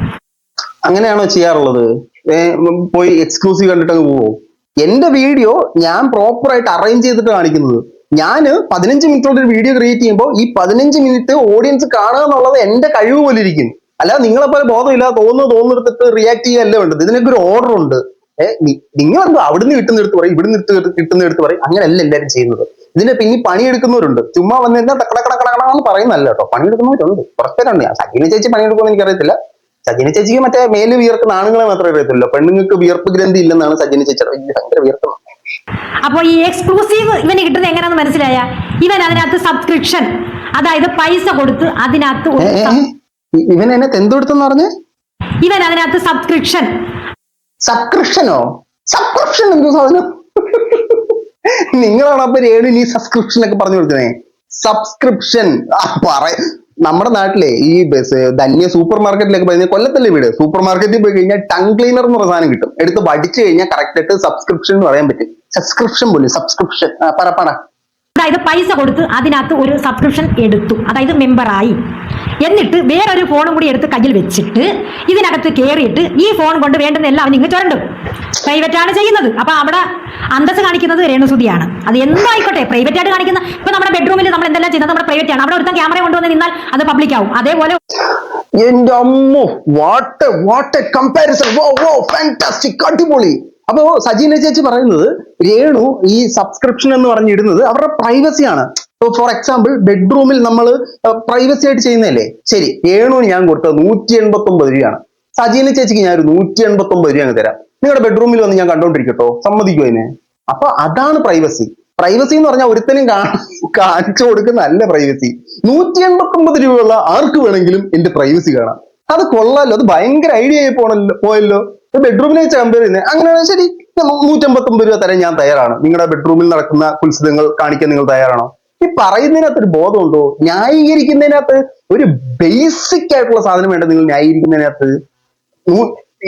അങ്ങനെയാണോ ചെയ്യാറുള്ളത്? പോയി എക്സ്ക്ലൂസീവ് കണ്ടിട്ട് അങ്ങ് പോവോ? എന്റെ വീഡിയോ ഞാൻ പ്രോപ്പർ ആയിട്ട് അറേഞ്ച് ചെയ്തിട്ട് കാണിക്കുന്നത്. ഞാന് 15 മിനിറ്റോടെ ഒരു വീഡിയോ ക്രിയേറ്റ് ചെയ്യുമ്പോൾ ഈ 15 മിനിറ്റ് ഓഡിയൻസ് കാണുക എന്നുള്ളത് എന്റെ കഴിവ് പോലെ ഇരിക്കും. അല്ലാതെ നിങ്ങളെപ്പോലെ ബോധമില്ല തോന്നെടുത്തിട്ട് റിയാക്ട് ചെയ്യല്ല വേണ്ടത്. ഇതിനൊക്കെ ഒരു ഓർഡർ ഉണ്ട്. നിങ്ങളെന്തോ അവിടുന്ന് കിട്ടുന്നെടുത്ത് പറയും, ഇവിടുന്ന് കിട്ടുന്നെടുത്ത് പറയും. അങ്ങനെയല്ല എല്ലാവരും ചെയ്യുന്നത്. ഇതിന്റെ പിന്നെ പണിയെടുക്കുന്നവരുണ്ട്. ചുമ്മാ വന്നിരുന്നാൽ ടക്കടക്കടക്കടക്കണമെന്ന് പറയുന്നല്ല കേട്ടോ, പണിയെടുക്കുന്നവരുണ്ട്. കുറച്ചേരുണ്ട്. ഞാൻ സജീന ചേച്ചി പണിയെടുക്കുമെന്ന് എനിക്കറിയത്തില്ല. സജീന ചേച്ചിക്ക് മറ്റേ മേല് വിയർക്കുന്ന ആണുങ്ങളെ മാത്രമേ അറിയത്തില്ല, പെണ്ണുങ്ങൾക്ക് വിയർപ്പ് ഗ്രന്ഥി ഇല്ലെന്നാണ് സജീന ചേച്ചിയുടെ ഭയങ്കര വിയർക്കുന്നത്. അപ്പൊ ഈ എക്സ്ക്ലൂസീവ് ഇവന് കിട്ടുന്നത് എങ്ങനെയാന്ന് മനസ്സിലായ? ഇവൻ അതിനകത്ത് സബ്സ്ക്രിപ്ഷൻ, അതായത് പൈസ കൊടുത്ത് അതിനകത്ത് ഇവൻ എന്നെ എന്തെടുത്തെന്ന് പറഞ്ഞ് ഇവൻ അതിനകത്ത് സബ്സ്ക്രിപ്ഷനോ? സബ്സ്ക്രിപ്ഷൻ എന്തോ സാധനം? നിങ്ങളാണ് അപ്പൊ രേണു ഈ സബ്സ്ക്രിപ്ഷൻ ഒക്കെ പറഞ്ഞു കൊടുത്തേ? സബ്സ്ക്രിപ്ഷൻ നമ്മുടെ നാട്ടിലെ ഈ ധന്യ സൂപ്പർ മാർക്കറ്റിലേക്ക് പറയുന്നത്, കൊല്ലത്തല്ലേ വീട്, സൂപ്പർ മാർക്കറ്റിൽ പോയി കഴിഞ്ഞാൽ ടങ് ക്ലീനർ എന്ന് പറഞ്ഞ സാധനം കിട്ടും. എടുത്ത് വടിച്ചു കഴിഞ്ഞാൽ കറക്റ്റ് ആയിട്ട് സബ്സ്ക്രിപ്ഷൻ എന്ന് പറയാൻ പറ്റും. സബ്സ്ക്രിപ്ഷൻ പോലെ സബ്സ്ക്രിപ്ഷൻ പറ. അതായത് പൈസ കൊടുത്ത് അതിനകത്ത് ഒരു സബ്സ്ക്രിപ്ഷൻ എടുത്തു, അതായത് മെമ്പറായി. എന്നിട്ട് വേറൊരു ഫോണും കൂടി എടുത്ത് കയ്യിൽ വെച്ചിട്ട് ഇതിനകത്ത് കയറിയിട്ട് ഈ ഫോൺ കൊണ്ട് വേണ്ടുന്ന എല്ലാം അവൻ ഇങ്ങ് ചുരണ്ടും. പ്രൈവറ്റ് ആണ് ചെയ്യുന്നത്. അപ്പൊ അവിടെ അന്തസ് കാണിക്കുന്നത് രേണുസുതിയാണ്. അത് എന്തായിക്കോട്ടെ, പ്രൈവറ്റ് ആയിട്ട് കാണിക്കുന്ന. ഇപ്പൊ നമ്മുടെ ബെഡ്റൂമിൽ നമ്മൾ എന്തെല്ലാം ചെയ്യുന്നത് നമ്മുടെ പ്രൈവറ്റ് ആണ്. അവിടെ ഒരുത്തൻ ക്യാമറ കൊണ്ടുവന്ന് നിന്നാൽ അത് പബ്ലിക് ആവും. അതേപോലെ എന്റെ അമ്മോ, വാട്ട് എ കമ്പാരിസൺ, ഫാന്റാസ്റ്റിക്, അടിപൊളി. അപ്പോ സജീന ചേച്ചി പറയുന്നത് രേണു ഈ സബ്സ്ക്രിപ്ഷൻ എന്ന് പറഞ്ഞിടുന്നത് അവരുടെ പ്രൈവസിയാണ്. ഫോർ എക്സാമ്പിൾ ബെഡ്റൂമിൽ നമ്മൾ പ്രൈവസി ആയിട്ട് ചെയ്യുന്നതല്ലേ. ശരി, രേണുവിന് ഞാൻ കൊടുത്തത് 189 രൂപയാണ്. സജീന ചേച്ചിക്ക് ഞാൻ ഒരു 189 രൂപ അങ്ങ് തരാം. നിങ്ങളുടെ ബെഡ്റൂമിൽ വന്ന് ഞാൻ കണ്ടോണ്ടിരിക്കട്ടോ, സമ്മതിക്കും അതിനെ? അപ്പൊ അതാണ് പ്രൈവസി. പ്രൈവസി എന്ന് പറഞ്ഞാൽ ഒരുത്തനും കാണിച്ചു കൊടുക്കുന്ന അല്ല പ്രൈവസി. 189 രൂപയുള്ള ആർക്ക് വേണമെങ്കിലും എന്റെ പ്രൈവസി കാണാം. അത് കൊള്ളാലോ, അത് ഭയങ്കര ഐഡിയ ആയി പോയല്ലോ. ബെഡ്റൂമിനെ വെച്ച് കമ്പയർ ചെയ്യുന്നത്. അങ്ങനെയാണ്. ശരി, 189 രൂപ തരാൻ ഞാൻ തയ്യാറാണ്. നിങ്ങളുടെ ബെഡ്റൂമിൽ നടക്കുന്ന കുൽസിതങ്ങൾ കാണിക്കാൻ നിങ്ങൾ തയ്യാറാണോ? ഈ പറയുന്നതിനകത്ത് ഒരു ബോധമുണ്ടോ? ന്യായീകരിക്കുന്നതിനകത്ത് ഒരു ബേസിക് ആയിട്ടുള്ള സാധനം വേണ്ട. നിങ്ങൾ ന്യായീകരിക്കുന്നതിനകത്ത്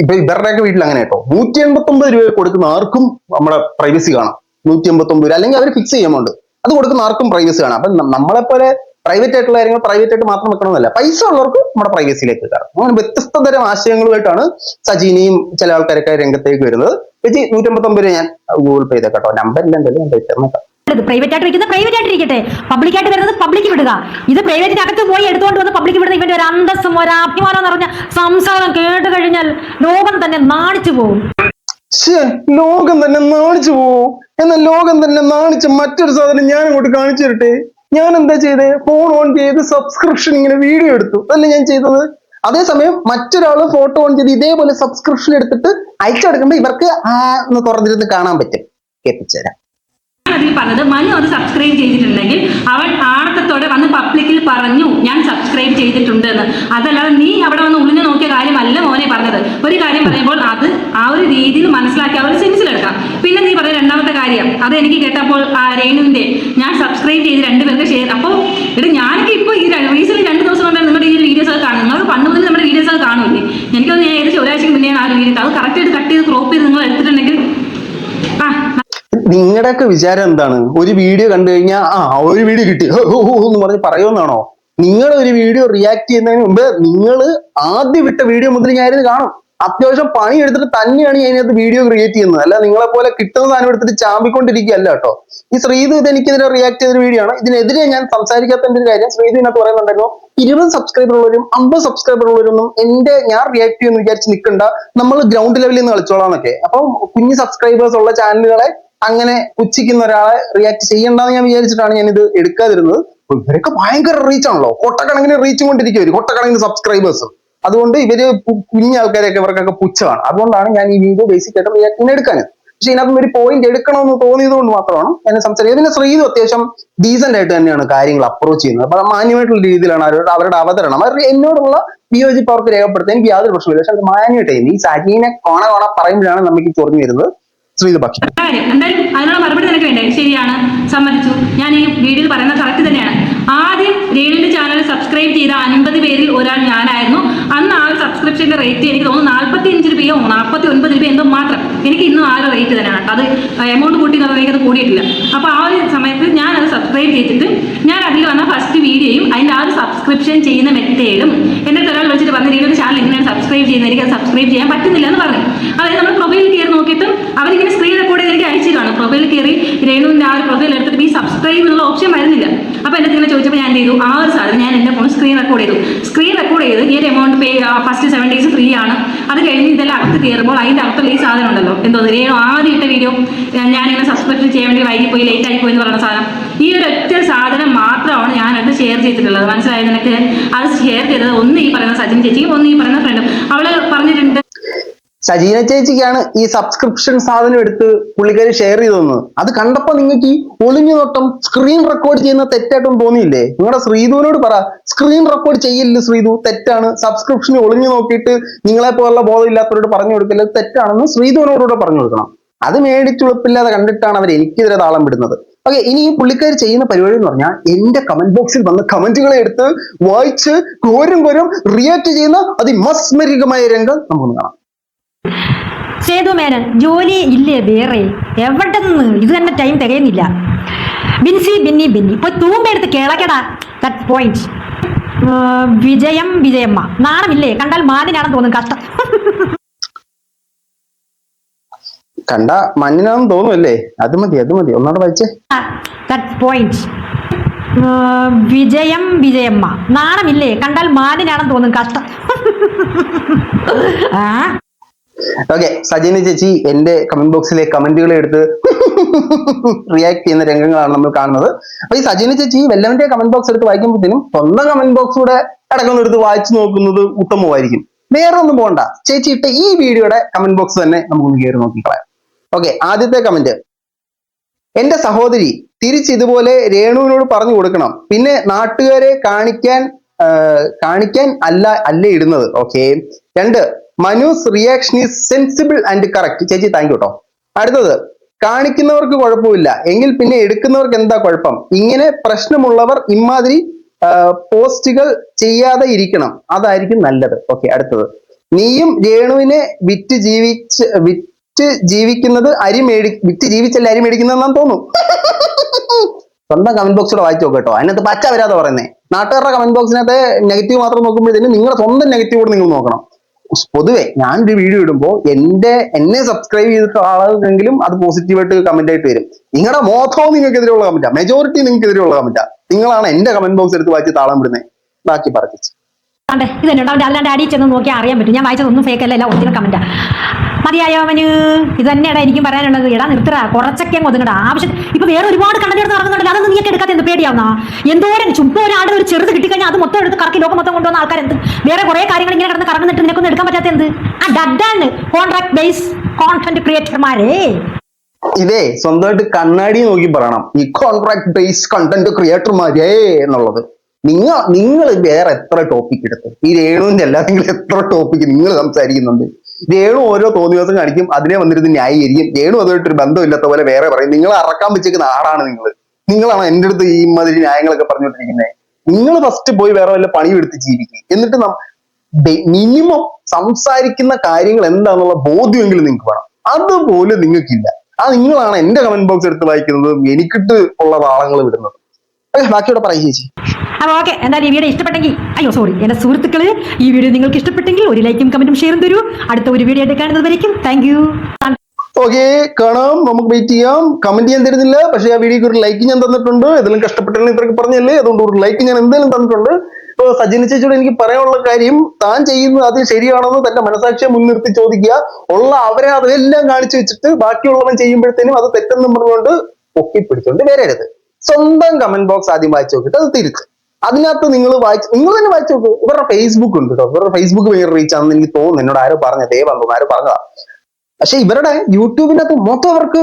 ഇപ്പൊ ഇവരുടെയൊക്കെ വീട്ടിൽ അങ്ങനെ കേട്ടോ, 189 രൂപ കൊടുക്കുന്ന ആർക്കും നമ്മുടെ പ്രൈവസി കാണാം. 189 രൂപ അല്ലെങ്കിൽ അവർ ഫിക്സ് ചെയ്യുന്നുണ്ട്, അത് കൊടുക്കുന്ന ആർക്കും പ്രൈവസി കാണാം. അപ്പൊ നമ്മളെപ്പോലെ പ്രൈവറ്റ് ആയിട്ടുള്ള കാര്യങ്ങൾ പ്രൈവറ്റ് ആയിട്ട് മാത്രം വെക്കണമെന്നല്ല, പൈസ ഉള്ളവർക്ക് നമ്മുടെ പ്രൈവസിയിലേക്ക് കയറാം. അങ്ങനെ വ്യത്യസ്ത തരം ആശയങ്ങളുമായിട്ടാണ് സജീനയും ചില ആൾക്കാരൊക്കെ രംഗത്തേക്ക് വരുന്നത്. ചേച്ചി 189 രൂപ ഞാൻ ഗൂഗിൾ പേ ചെയ്തേക്കാം കേട്ടോ, നമ്പർ ഇല്ല എന്തായാലും ഞാൻ പൈസ. പ്രൈവറ്റ് ആയിട്ട് വെക്കുന്നത് പ്രൈവറ്റ് ആയിട്ട് ഇരിക്കട്ടെ, പബ്ലിക് ആയിട്ട് വരുന്നത് പബ്ലിക് വിടുക. ഇത് പ്രൈവറ്റിന്റെ അകത്ത് പോയി എടുത്തുകൊണ്ട് വന്ന് പബ്ലിക് വിടുന്ന ഇവന്റെ ഒരു അന്തസ്സും ഒരു അഭിമാനം നിറഞ്ഞ സംസാരം കേട്ട് കഴിഞ്ഞാൽ ലോകം തന്നെ നാണിച്ചു പോകും. ലോകം തന്നെ നാണിച്ചു പോവും. എന്നാൽ ലോകം തന്നെ നാണിച്ച മറ്റൊരു സാധനം ഞാൻ അങ്ങോട്ട് കാണിച്ചു തരട്ടെ. ഞാൻ എന്താ ചെയ്തേ? ഫോൺ ഓൺ ചെയ്ത് സബ്സ്ക്രിപ്ഷൻ ഇങ്ങനെ വീഡിയോ എടുത്തു, അതല്ലേ ഞാൻ ചെയ്തത്. അതേസമയം മറ്റൊരാള് ഫോട്ടോ ഓൺ ചെയ്ത് ഇതേപോലെ സബ്സ്ക്രിപ്ഷൻ എടുത്തിട്ട് അയച്ചെടുക്കുമ്പോ ഇവർക്ക് ഒന്ന് തുറന്നിരുന്ന് കാണാൻ പറ്റും. കേൾപ്പിച്ചുതരാം. അതിൽ പറഞ്ഞത് മനു അത് സബ്സ്ക്രൈബ് ചെയ്തിട്ടുണ്ടെങ്കിൽ അവൻ ആണത്തത്തോടെ വന്ന് പബ്ലിക്കിൽ പറഞ്ഞു ഞാൻ സബ്സ്ക്രൈബ് ചെയ്തിട്ടുണ്ട് എന്ന്. അതല്ലാതെ നീ അവിടെ വന്ന് ഉള്ളിഞ്ഞു നോക്കിയ കാര്യമല്ല മോനെ പറഞ്ഞത്. ഒരു കാര്യം പറയുമ്പോൾ അത് ആ ഒരു രീതിയിൽ മനസ്സിലാക്കി ആ ഒരു സെൻസിലെടുക്കാം. പിന്നെ നീ പറഞ്ഞ രണ്ടാമത്തെ കാര്യം, അത് എനിക്ക് കേട്ടപ്പോൾ രേണുവിന്റെ ഞാൻ സബ്സ്ക്രൈബ് ചെയ്ത് 2 പേർക്ക് ഷെയർ. അപ്പോൾ ഞാനൊക്കെ ഇപ്പോൾ ഈ റീസെന്റ് 2 ദിവസം കൊണ്ട് നിങ്ങളുടെ ഈ വീഡിയോസ് ഒക്കെ കാണും. നിങ്ങൾക്ക് പണ്ട് മുതൽ നമ്മുടെ വീഡിയോസ് ഒക്കെ കാണുമല്ലേ? എനിക്കൊന്ന് ഞാൻ ഏകദേശം ഒരാഴ്ചക്ക് മുന്നെയാണ് ആ ഒരു വീഡിയോ അത് കറക്റ്റായിട്ട് കട്ട് ചെയ്ത് ക്രോപ്പ് ചെയ്ത് നിങ്ങൾ എടുത്തിട്ടുണ്ടെങ്കിൽ നിങ്ങളുടെയൊക്കെ വിചാരം എന്താണ്? ഒരു വീഡിയോ കണ്ടു കഴിഞ്ഞാൽ ഒരു വീഡിയോ കിട്ടി എന്ന് പറഞ്ഞ് പറയുമെന്നാണോ? നിങ്ങൾ ഒരു വീഡിയോ റിയാക്ട് ചെയ്യുന്നതിന് മുമ്പ് നിങ്ങൾ ആദ്യം വിട്ട വീഡിയോ മുതൽ ഞാനിത് കാണും. അത്യാവശ്യം പണി എടുത്തിട്ട് തന്നെയാണ് ഞാൻ ഇതിനകത്ത് വീഡിയോ ക്രിയേറ്റ് ചെയ്യുന്നത്. അല്ല നിങ്ങളെ പോലെ കിട്ടുന്ന സാധനം എടുത്തിട്ട് ചാമ്പിക്കൊണ്ടിരിക്കുകയല്ല കേട്ടോ. ഈ ശ്രീതു ഇത് എനിക്കെതിരെ റിയാക്ട് ചെയ്തൊരു വീഡിയോ ആണ്. ഇതിനെതിരെ ഞാൻ സംസാരിക്കാത്തതിന്റെ കാര്യം ശ്രീതു ഇതിനകത്ത് പറയുന്നുണ്ടായിരുന്നു, 20 സബ്സ്ക്രൈബർ ഉള്ളവരും 50 സബ്സ്ക്രൈബർ ഉള്ളവരൊന്നും ഞാൻ റിയാക്ട് ചെയ്യുമെന്ന് വിചാരിച്ച് നിൽക്കണ്ട, നമ്മൾ ഗ്രൗണ്ട് ലെവലിൽ നിന്ന് കളിച്ചോളാന്നൊക്കെ. അപ്പം കുഞ്ഞു സബ്സ്ക്രൈബേഴ്സ് ഉള്ള ചാനലുകളെ അങ്ങനെ പുച്ഛിക്കുന്ന ഒരാളെ റിയാക്ട് ചെയ്യണ്ടെന്ന് ഞാൻ വിചാരിച്ചിട്ടാണ് ഞാൻ ഇത് എടുക്കാതിരുന്നത്. ഇവരൊക്കെ ഭയങ്കര റീച്ച് ആണല്ലോ, കൊട്ടക്കണക്കിന് റീച്ച് കൊണ്ടിരിക്കും, കൊട്ടക്കണക്കിന് സബ്സ്ക്രൈബേഴ്സ്. അതുകൊണ്ട് ഇവര് കുഞ്ഞ ആൾക്കാരെയൊക്കെ ഇവർക്കൊക്കെ പുച്ഛമാണ്. അതുകൊണ്ടാണ് ഞാൻ ഈ വീഡിയോ ബേസിക് ആയിട്ട് റിയാക്ടിന് എടുക്കാന്. പക്ഷെ ഇതിനകത്ത് ഒരു പോയിന്റ് എടുക്കണമെന്ന് തോന്നിയത് കൊണ്ട് മാത്രമാണ് ഞാൻ സംസാരിക്കുന്നത്. പിന്നെ ശ്രീതു അത്യാവശ്യം ഡീസന്റ് ആയിട്ട് തന്നെയാണ് കാര്യങ്ങൾ അപ്രോച്ച് ചെയ്യുന്നത്. അപ്പൊ മാന്യമായിട്ടുള്ള രീതിയിലാണ് അവരുടെ അവതരണം. അവർ എന്നോടുള്ള വിയോജിപ്പ് അവർക്ക് രേഖപ്പെടുത്താൻ എനിക്ക് യാതൊരു പ്രശ്നമില്ല. പക്ഷെ അത് മാന്യമായിട്ട് ഈ സജീനെ കോണ പറയുമ്പോഴാണ് നമുക്ക് ചൊറിഞ്ഞു വരുന്നത്. ശ്രീതു പക്ഷി എന്തായാലും അതിനുള്ള മറുപടി നിനക്ക് വേണ്ടേ? ശരിയാണ്, സമ്മതിച്ചു. ഞാൻ ഈ വീഡിയോയിൽ പറയുന്നത് കറക്റ്റ് തന്നെയാണ്. ആദ്യം രേണുവിന്റെ ചാനൽ സബ്സ്ക്രൈബ് ചെയ്ത 50 പേരിൽ ഒരാൾ ഞാനായിരുന്നു. അന്ന് ആ സബ്സ്ക്രിപ്ഷന്റെ റേറ്റ് എനിക്ക് തോന്നുന്നു 45 രൂപയോ 49 രൂപയോ എന്തോ മാത്രം. എനിക്ക് ഇന്നും ആ ഒരു റേറ്റ് തന്നെയാണ്. അത് എമൗണ്ട് കൂട്ടി എനിക്കത് കൂടിയിട്ടില്ല. അപ്പൊ ആ ഒരു സമയത്ത് ഞാൻ അത് സബ്സ്ക്രൈബ് ചെയ്തിട്ട് ഞാൻ അതിൽ വന്ന ഫസ്റ്റ് വീഡിയോയും അതിന്റെ ആ ഒരു സബ്സ്ക്രിപ്ഷൻ ചെയ്യുന്ന മെത്തേഡും എന്റെ ഒരാൾ വിളിച്ചിട്ട് പറഞ്ഞു, രേണുവിന്റെ ചാനൽ എങ്ങനെയാണ് സബ്സ്ക്രൈബ് ചെയ്യുന്നത്, എനിക്ക് അത് സബ്സ്ക്രൈബ് ചെയ്യാൻ പറ്റുന്നില്ല എന്ന് പറഞ്ഞു. അതായത് നമ്മൾ പ്രൊഫൈൽ കയറി നോക്കിയിട്ട് അവരിങ്ങനെ സ്ക്രീൻ റെക്കോർഡ് ചെയ്ത് എനിക്ക് അയച്ചിട്ടാണ്. പ്രൊഫൈൽ കയറി രേണുവിന്റെ ആ ഒരു പ്രൊഫൈൽ എടുത്തിട്ട് ഈ സബ്സ്ക്രൈബ് എന്നുള്ള ഓപ്ഷൻ വരുന്നില്ല. അപ്പൊ എന്റെ ഇങ്ങനെ ചോദിച്ചപ്പോൾ ഞാൻ എന്ത് ചെയ്തു, ആ ഒരു സാധനം ഞാൻ എന്റെ ഫോൺ സ്ക്രീൻ റെക്കോർഡ് ചെയ്തു. സ്ക്രീൻ റെക്കോർഡ് ചെയ്ത് ഈ ഒരു amount pay first 7 days free ആണ്. അത് കഴിഞ്ഞ് ഇതെല്ലാം അകത്ത് കയറുമ്പോൾ അതിന്റെ അകത്തുള്ള ഈ സാധനം ഉണ്ടല്ലോ, എന്തോ രേണു ആദ്യം ഇട്ട വീഡിയോ ഞാനിങ്ങനെ സബ്സ്ക്രിപ്ഷൻ ചെയ്യാൻ വേണ്ടി വൈകി പോയി, ലേറ്റ് ആയി പോയി എന്ന് പറയുന്ന സാധനം, ഈ ഒരു ഒറ്റ സാധനം മാത്രമാണ് ഞാനത് ഷെയർ ചെയ്തിട്ടുള്ളത്. മനസ്സിലായത് നിനക്ക്? അത് ഷെയർ ചെയ്തത് ഒന്ന് ഈ പറയുന്ന സജിൻ ചേച്ചിയും ഒന്ന് ഈ പറയുന്ന ഫ്രണ്ടും. അവള് പറഞ്ഞിട്ടുണ്ട്, സജീന ചേച്ചിക്കാണ് ഈ സബ്സ്ക്രിപ്ഷൻ സാധനം എടുത്ത് പുള്ളിക്കാരി ഷെയർ ചെയ്തു. അത് കണ്ടപ്പോ നിങ്ങൾക്ക് ഈ ഒളിഞ്ഞു നോട്ടം സ്ക്രീൻ റെക്കോർഡ് ചെയ്യുന്ന തെറ്റായിട്ടും തോന്നിയില്ലേ? നിങ്ങളുടെ ശ്രീധുവിനോട് പറ, സ്ക്രീൻ റെക്കോർഡ് ചെയ്യില്ല ശ്രീധു, തെറ്റാണ്. സബ്സ്ക്രിപ്ഷൻ ഒളിഞ്ഞു നോക്കിയിട്ട് നിങ്ങളെ പോലുള്ള ബോധമില്ലാത്തവരോട് പറഞ്ഞു കൊടുക്കില്ല, തെറ്റാണെന്ന് ശ്രീധുവിനോടുകൂടെ പറഞ്ഞു കൊടുക്കണം. അത് മേടിച്ചുളുപ്പില്ലാതെ കണ്ടിട്ടാണ് അവർ എനിക്കെതിരെ താളം വിടുന്നത്. ഓക്കെ, ഇനി ഈ പുള്ളിക്കാർ ചെയ്യുന്ന പരിപാടി എന്ന് പറഞ്ഞാൽ എന്റെ കമന്റ് ബോക്സിൽ വന്ന് കമന്റുകളെ എടുത്ത് വായിച്ച് കോരും റിയാക്ട് ചെയ്യുന്ന അതിമസ്മരികമായ രംഗം നമുക്കൊന്ന് കാണാം. സേതു മേനൻ, ജോലി ഇല്ലേ വേറെ? എവിടെ നിന്ന് ഇത് തന്നെ ടൈം തികയുന്നില്ല. ബിൻസി ബിന്നി പോയി തൂമ്പെടുത്ത് കിളക്കടാ. That point. വിജയമ്മ, നാണമില്ലേ? കണ്ടാൽ മാനിനാണെന്ന് തോന്നും. കഷ്ടം. കണ്ട മഞ്ഞിനാണെന്ന് തോന്നുമല്ലേ? അത് മതി ഒന്നാടെ വായിച്ചേ. That point. വിജയമ്മ, നാണമില്ലേ? കണ്ടാൽ മാനിനാണെന്ന് തോന്നും. കഷ്ടം. ഓക്കെ, സജീന ചേച്ചി എന്റെ കമന്റ് ബോക്സിലെ കമന്റുകളെ എടുത്ത് റിയാക്ട് ചെയ്യുന്ന രംഗങ്ങളാണ് നമ്മൾ കാണുന്നത്. അപ്പൊ ഈ സജീന ചേച്ചി വല്ലവന്റെ കമന്റ് ബോക്സ് എടുത്ത് വായിക്കുമ്പോഴത്തേനും സ്വന്തം കമന്റ് ബോക്സ് കൂടെ അടക്കം എടുത്ത് വായിച്ചു നോക്കുന്നത് ഉത്തമമായിരിക്കും. വേറെ ഒന്നും പോകണ്ട, ചേച്ചി ഇട്ട ഈ വീഡിയോയുടെ കമന്റ് ബോക്സ് തന്നെ നമുക്കൊന്ന് കയറി നോക്കിക്കളയാം. ഓക്കെ, ആദ്യത്തെ കമന്റ്, എന്റെ സഹോദരി തിരിച്ച് ഇതുപോലെ രേണുവിനോട് പറഞ്ഞു കൊടുക്കണം, പിന്നെ നാട്ടുകാരെ കാണിക്കാൻ അല്ല ഇടുന്നത്. Okay. 2, Manu's reaction is sensible and correct. ചേച്ചി താങ്ക് യു കേട്ടോ. അടുത്തത്, കാണിക്കുന്നവർക്ക് കുഴപ്പമില്ല എങ്കിൽ പിന്നെ എടുക്കുന്നവർക്ക് എന്താ കുഴപ്പം? ഇങ്ങനെ പ്രശ്നമുള്ളവർ ഇമാതിരി പോസ്റ്റുകൾ ചെയ്യാതെ ഇരിക്കണം, അതായിരിക്കും നല്ലത്. ഓക്കെ. അടുത്തത്, നീയും രേണുവിനെ വിറ്റ് ജീവിക്കുന്നത് വിറ്റ് ജീവിച്ചല്ല അരി മേടിക്കുന്നതെന്നാന്ന് തോന്നുന്നു. സ്വന്തം കമന്റ് ബോക്സിലൂടെ വായിച്ചു നോക്കുക കേട്ടോ. അതിനകത്ത് പച്ച വരാതെ പറയുന്നേ. നാട്ടുകാരുടെ കമന്റ് ബോക്സിനകത്ത് നെഗറ്റീവ് മാത്രം നോക്കുമ്പോഴത്തേനും നിങ്ങളുടെ സ്വന്തം നെഗറ്റീവ് കൂടെ നിങ്ങൾ നോക്കണം. പൊതുവെ ഞാനൊരു വീഡിയോ ഇടുമ്പോൾ എന്നെ സബ്സ്ക്രൈബ് ചെയ്തിട്ട് ആളെങ്കിലും അത് പോസിറ്റീവായിട്ട് കമന്റ് ആയിട്ട് വരും. നിങ്ങളുടെ മോത്തവും നിങ്ങൾക്കെതിരെയുള്ള കമന്റാ, മെജോറിറ്റി നിങ്ങൾക്കെതിരെയുള്ള കമന്റാ. നിങ്ങളാണ് എന്റെ കമന്റ് ബോക്സ് എടുത്ത് വായിച്ച് താളം വിടുന്നത്. ബാക്കി പറഞ്ഞു ഇത് തന്നെ അല്ലാണ്ട് അടിയിൽ ചെന്ന് നോക്കിയാൽ അറിയാൻ പറ്റും. ഞാൻ വായിച്ചതൊന്നും ഫേക്ക് അല്ല, എല്ലാം ഒറിജിനൽ കമന്റാ. മതിയായോ അവന്? ഇത് തന്നെയാടാ എനിക്കും പറയാനുള്ളത്. ഇടാ നിർത്തറ, കുറച്ചൊക്കെ ഒതുങ്ങടാ. ആവശ്യം ഇപ്പൊ വേറെ ഒരുപാട് കണ്ടന്റ് എടുത്ത് നടക്കുന്നുണ്ടല്ലോ, അതൊന്നും നീയൊക്കെ എടുക്കാത്ത എന്ത് പേടിയാവുന്ന? എന്തോരം ചുമ്മാ ഒരാളുടെ ഒരു ചെറുത് കിട്ടിക്കഴിഞ്ഞാൽ അത് മൊത്തം എടുത്ത് കറക്കി ലോകം മൊത്തം കൊണ്ടുവന്ന ആൾക്കാരെന്ത് വേറെ കുറെ കാര്യങ്ങൾ ഇങ്ങനെ കിടന്ന് കറങ്ങുന്നിട്ട് നിനക്കൊന്നും എടുക്കാൻ പറ്റാത്ത എന്ത്? ആ ഡഡാണ് കോൺട്രാക്ട് ബേസ് കോൺടെന്റ് ക്രിയേറ്റർമാരെ. ഇതേ സ്വന്തമായിട്ട് കണ്ണാടി നോക്കി പറയണം, ഈ കോൺട്രാക്ട് ബേസ് കണ്ടന്റ് ക്രിയേറ്റർമാരേ എന്നുള്ളത്. നിങ്ങൾ വേറെ എത്ര ടോപ്പിക് എടുത്ത് ഈ രേണുവിന്റെ അല്ല, നിങ്ങൾ എത്ര ടോപ്പിക് നിങ്ങൾ സംസാരിക്കുന്നുണ്ട്. രേണു ഓരോ തോന്നിവാസം കാണിക്കും, അതിനെ വന്നിരുന്ന് ന്യായീകരിക്കും. രേണു അതുമായിട്ടൊരു ബന്ധമില്ലാത്ത പോലെ വേറെ പറയും. നിങ്ങൾ അറക്കാൻ വെച്ചേക്കുന്ന ആളാണ് നിങ്ങളാണ് എന്റെ അടുത്ത് ഈ മാതിരി ന്യായങ്ങളൊക്കെ പറഞ്ഞുകൊണ്ടിരിക്കുന്നത്. നിങ്ങൾ ഫസ്റ്റ് പോയി വേറെ വല്ല പണിയും എടുത്ത് ജീവിക്കും. എന്നിട്ട് മിനിമം സംസാരിക്കുന്ന കാര്യങ്ങൾ എന്താണെന്നുള്ള ബോധ്യമെങ്കിലും നിങ്ങൾക്ക് വേണം. അതുപോലെ നിങ്ങൾക്കില്ല. നിങ്ങളാണ് എന്റെ കമന്റ് ബോക്സ് എടുത്ത് വായിക്കുന്നത്, എനിക്കിട്ട് ഉള്ള താളങ്ങൾ വിടുന്നത്. ബാക്കിയോടെ പറയും ചേച്ചി. അപ്പോൾ ഓക്കെ, എന്തായാലും ഈ വീഡിയോ ഇഷ്ടപ്പെട്ടെങ്കിൽ എൻ്റെ സുഹൃത്തുക്കള്, ഈ വീഡിയോ നിങ്ങൾക്ക് ഇഷ്ടപ്പെട്ടെങ്കിൽ ഒരു ലൈക്കും കമന്റും ഷെയറും തരൂ. അടുത്ത ഒരു വീഡിയോ ആയിട്ട് കാണുന്നത് വരയ്ക്കും താങ്ക് യു. ഓക്കെ, കാണാം, നമുക്ക് വെയിറ്റ് ചെയ്യാം. കമന്റ് ചെയ്യാൻ തരുന്നില്ല, പക്ഷെ ആ വീഡിയോക്ക് ഒരു ലൈക്ക് ഞാൻ തന്നിട്ടുണ്ട്. ഏതെങ്കിലും കഷ്ടപ്പെട്ടാലും ഇത്രയൊക്കെ പറഞ്ഞല്ലേ, അതുകൊണ്ട് ഒരു ലൈക്ക് ഞാൻ എന്തായാലും തന്നിട്ടുണ്ട്. ഇപ്പൊ സജിന ചേച്ചിയോട് എനിക്ക് പറയാനുള്ള കാര്യം, താൻ ചെയ്യുന്നത് അത് ശരിയാണെന്ന് തന്റെ മനസാക്ഷിയെ മുൻനിർത്തി ചോദിക്കുക. ഉള്ള അവരെ അതെല്ലാം കാണിച്ചു വെച്ചിട്ട് ബാക്കിയുള്ളവൻ ചെയ്യുമ്പോഴത്തേനും അത് തെറ്റെന്ന് പറഞ്ഞുകൊണ്ട് പൊക്കിപ്പിടിച്ചോണ്ട് വരരുത്. സ്വന്തം കമന്റ് ബോക്സ് ആദ്യം വായിച്ചു നോക്കിയിട്ട് അത് തിരിച്ച് അതിനകത്ത് നിങ്ങൾ തന്നെ വായിച്ചു നോക്ക്. ഇവരുടെ ഫേസ്ബുക്ക് ഉണ്ട് കേട്ടോ, ഇവരുടെ ഫേസ്ബുക്ക് വേറെ റീച്ച് ആണെന്ന് എനിക്ക് തോന്നുന്നു. എന്നോട് ആരോ പറഞ്ഞത്, ആരോ പറഞ്ഞതാ. പക്ഷെ ഇവരുടെ യൂട്യൂബിനകത്ത് മൊത്തം അവർക്ക്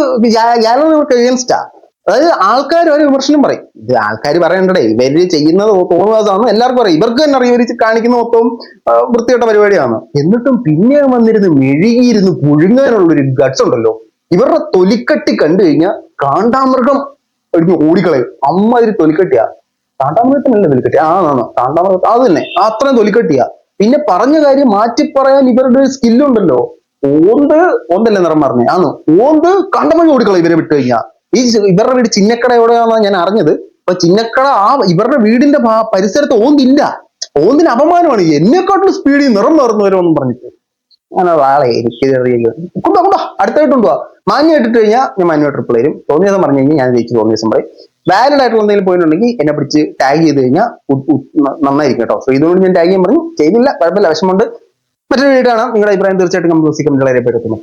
എഗൻസ്റ്റാ. അതായത് ആൾക്കാർ ഒരു വിമർശനം പറയും. ഇത് ആൾക്കാർ പറയണ്ടേ, ഇവര് ചെയ്യുന്നത് തോന്നുന്നതാണ് എല്ലാവർക്കും അറിയാം. ഇവർക്ക് തന്നെ അറിയാം, ഇവര് കാണിക്കുന്ന മൊത്തം വൃത്തികെട്ട പരിപാടിയാണ്. എന്നിട്ടും പിന്നെ വന്നിരുന്ന് മെഴുകിയിരുന്ന് പുഴുങ്ങാനുള്ളൊരു ഗട്സ് ഉണ്ടല്ലോ. ഇവരുടെ തൊലിക്കട്ടി കണ്ടു കഴിഞ്ഞാൽ കാണ്ടാമൃഗം ഓടിക്കളയും. അമ്മാതിരി തൊലിക്കട്ടിയാ. കാണ്ടാമൃഗത്തിനല്ല തൊലിക്കട്ടി, കാണ്ടാമൃഗം അത് തന്നെ, അത്രയും തൊലിക്കട്ടിയാ. പിന്നെ പറഞ്ഞ കാര്യം മാറ്റി പറയാൻ ഇവരുടെ ഒരു സ്കില്ലുണ്ടല്ലോ. ഓന്തല്ലേ നിറം പറഞ്ഞേ, ഓന്ത് കണ്ടമഴ ഓടിക്കളയും ഇവരെ വിട്ടു കഴിഞ്ഞാൽ. ഇവരുടെ വീട് ചിന്നക്കട എവിടെയാണെന്നാണ് ഞാൻ അറിഞ്ഞത്. അപ്പൊ ചിന്നക്കട ഇവരുടെ വീടിന്റെ പരിസരത്ത് ഓന്തില്ല. ഓന്തിന് അപമാനമാണ്. എന്നെക്കാട്ടും സ്പീഡിൽ നിറം മാറുന്നവരോന്നും പറഞ്ഞിട്ട്. അങ്ങനെ ആളെ എനിക്ക് കൊണ്ടോ അടുത്തായിട്ടുണ്ടോ മാന്യമായിട്ടിട്ട് കഴിഞ്ഞാൽ ഞാൻ മാന്യമായിട്ട് റിപ്ലൈ തരും. തോന്നിയ ദിവസം പറഞ്ഞു കഴിഞ്ഞാൽ ഞാൻ ജയിച്ചു തോന്നിയ ദിവസം പറയും. വാലിഡ് ആയിട്ടുള്ള എന്തെങ്കിലും പോയിന്റ് ഉണ്ടെങ്കിൽ എന്നെ പിടിച്ച് ടാഗ് ചെയ്ത് കഴിഞ്ഞാൽ നന്നായിരിക്കും കേട്ടോ. സോ ഇതുകൊണ്ട് ഞാൻ ടാഗ് ചെയ്യാൻ പറഞ്ഞു, ചെയ്തില്ല, കുഴപ്പമില്ല, വിഷമമുണ്ട്. മറ്റൊരു വീഡിയോ ആണ്. നിങ്ങളുടെ അഭിപ്രായം തീർച്ചയായിട്ടും കമന്റ് ബോക്സിൽ കമന്റുകൾ അറിയപ്പെടുത്തുന്നു.